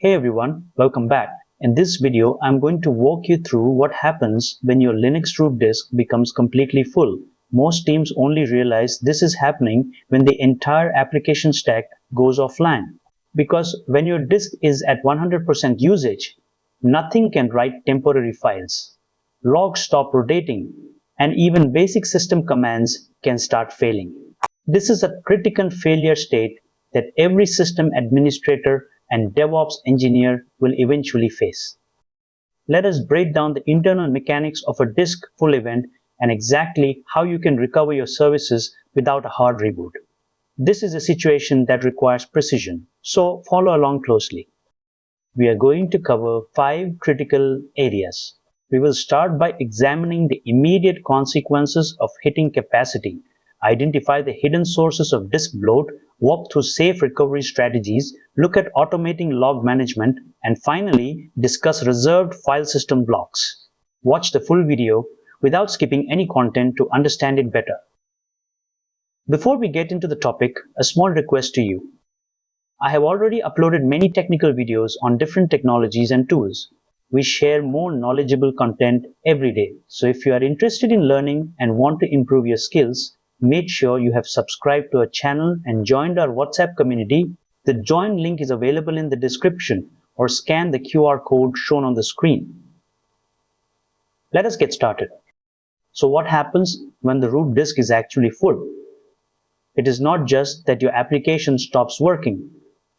Hey everyone, welcome back. In this video, I'm going to walk you through what happens when your Linux root disk becomes completely full. Most teams only realize this is happening when the entire application stack goes offline. Because when your disk is at 100% usage, nothing can write temporary files. Logs stop rotating, and even basic system commands can start failing. This is a critical failure state that every system administrator and DevOps engineer will eventually face. Let us break down the internal mechanics of a disk full event and exactly how you can recover your services without a hard reboot. This is a situation that requires precision, so follow along closely. We are going to cover 5 critical areas. We will start by examining the immediate consequences of hitting capacity, identify the hidden sources of disk bloat, walk through safe recovery strategies, look at automating log management, and finally discuss reserved file system blocks. Watch the full video without skipping any content to understand it better. Before we get into the topic, a small request to you. I have already uploaded many technical videos on different technologies and tools. We share more knowledgeable content every day, so if you are interested in learning and want to improve your skills, make sure you have subscribed to our channel and joined our WhatsApp community. The join link is available in the description or scan the QR code shown on the screen. Let us get started. So what happens when the root disk is actually full? It is not just that your application stops working.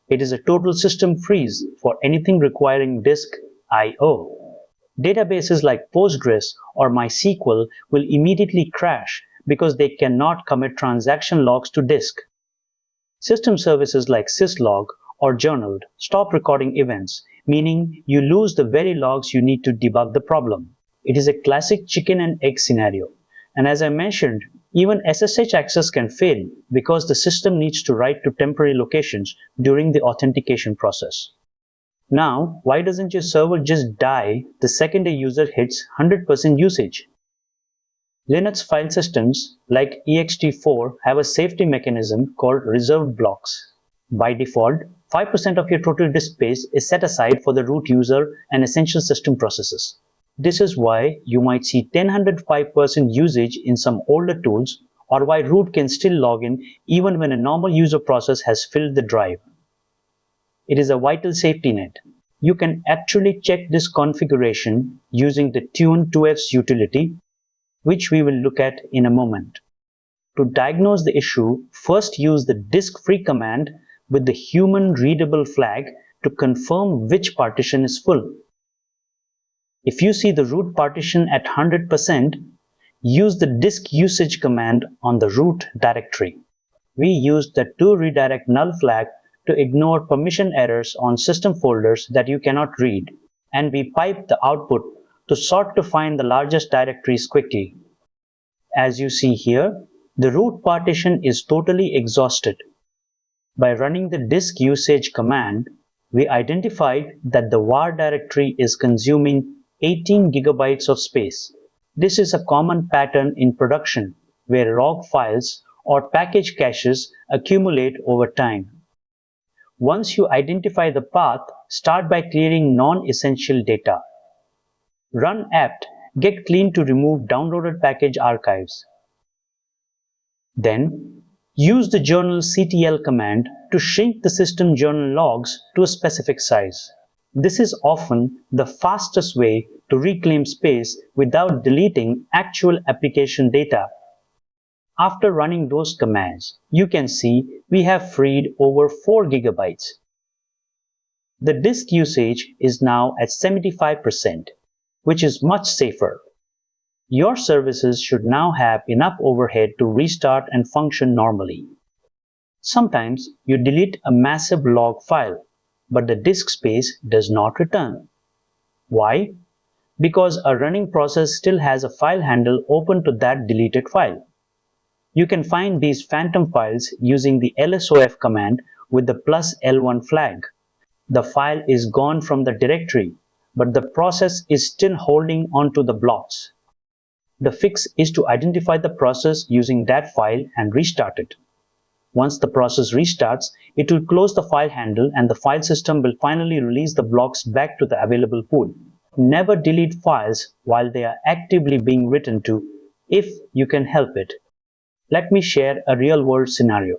It is a total system freeze for anything requiring disk I/O. Databases like Postgres or MySQL will immediately crash because they cannot commit transaction logs to disk. System services like syslog or journaled stop recording events, meaning you lose the very logs you need to debug the problem. It is a classic chicken and egg scenario. And as I mentioned, even SSH access can fail because the system needs to write to temporary locations during the authentication process. Now, why doesn't your server just die the second a user hits 100% usage? Linux file systems like ext4 have a safety mechanism called reserved blocks. By default, 5% of your total disk space is set aside for the root user and essential system processes. This is why you might see 105% usage in some older tools, or why root can still log in even when a normal user process has filled the drive. It is a vital safety net. You can actually check this configuration using the tune2fs utility, which we will look at in a moment. To diagnose the issue, first use the disk-free command with the human readable flag to confirm which partition is full. If you see the root partition at 100%, use the disk usage command on the root directory. We used the toRedirect null flag to ignore permission errors on system folders that you cannot read, and we piped the output to sort to find the largest directories quickly. As you see here, the root partition is totally exhausted. By running the disk usage command, we identified that the var directory is consuming 18 gigabytes of space. This is a common pattern in production where log files or package caches accumulate over time. Once you identify the path, start by clearing non-essential data. Run apt get clean to remove downloaded package archives. Then, use the journalctl command to shrink the system journal logs to a specific size. This is often the fastest way to reclaim space without deleting actual application data. After running those commands, you can see we have freed over 4 gigabytes. The disk usage is now at 75%, which is much safer. Your services should now have enough overhead to restart and function normally. Sometimes you delete a massive log file, but the disk space does not return. Why? Because a running process still has a file handle open to that deleted file. You can find these phantom files using the lsof command with the +L1 flag. The file is gone from the directory, but the process is still holding onto the blocks. The fix is to identify the process using that file and restart it. Once the process restarts, it will close the file handle and the file system will finally release the blocks back to the available pool. Never delete files while they are actively being written to, if you can help it. Let me share a real-world scenario.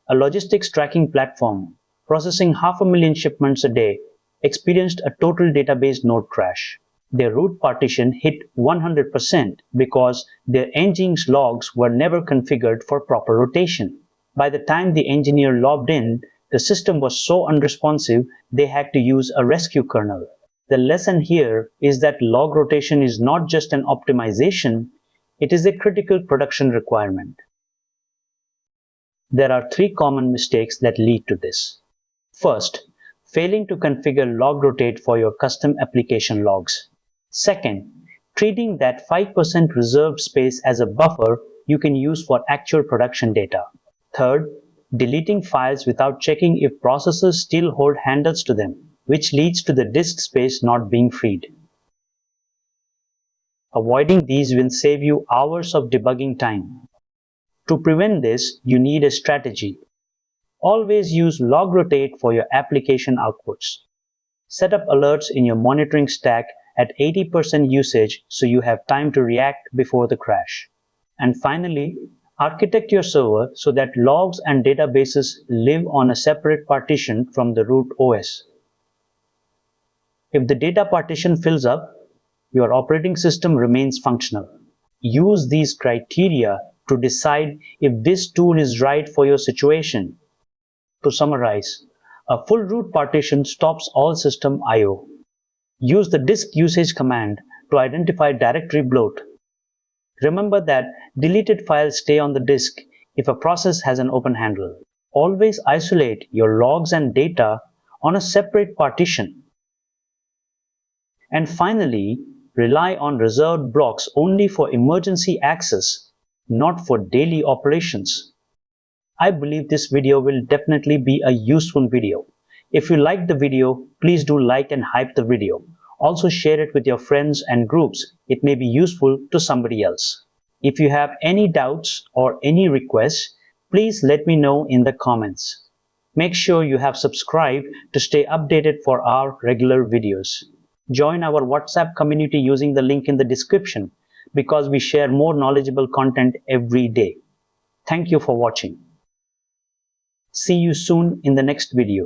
A logistics tracking platform processing 500,000 shipments a day experienced a total database node crash. Their root partition hit 100% because their engine's logs were never configured for proper rotation. By the time the engineer logged in, the system was so unresponsive they had to use a rescue kernel. The lesson here is that log rotation is not just an optimization, it is a critical production requirement. There are 3 common mistakes that lead to this. First, failing to configure log rotate for your custom application logs. Second, treating that 5% reserved space as a buffer you can use for actual production data. Third, deleting files without checking if processors still hold handles to them, which leads to the disk space not being freed. Avoiding these will save you hours of debugging time. To prevent this, you need a strategy. Always use log rotate for your application outputs. Set up alerts in your monitoring stack at 80% usage so you have time to react before the crash. And finally, architect your server so that logs and databases live on a separate partition from the root OS. If the data partition fills up, your operating system remains functional. Use these criteria to decide if this tool is right for your situation. To summarize, a full root partition stops all system I/O. Use the disk usage command to identify directory bloat. Remember that deleted files stay on the disk if a process has an open handle. Always isolate your logs and data on a separate partition. And finally, rely on reserved blocks only for emergency access, not for daily operations. I believe this video will definitely be a useful video. If you liked the video, please do like and hype the video. Also share it with your friends and groups. It may be useful to somebody else. If you have any doubts or any requests, please let me know in the comments. Make sure you have subscribed to stay updated for our regular videos. Join our WhatsApp community using the link in the description because we share more knowledgeable content every day. Thank you for watching. See you soon in the next video.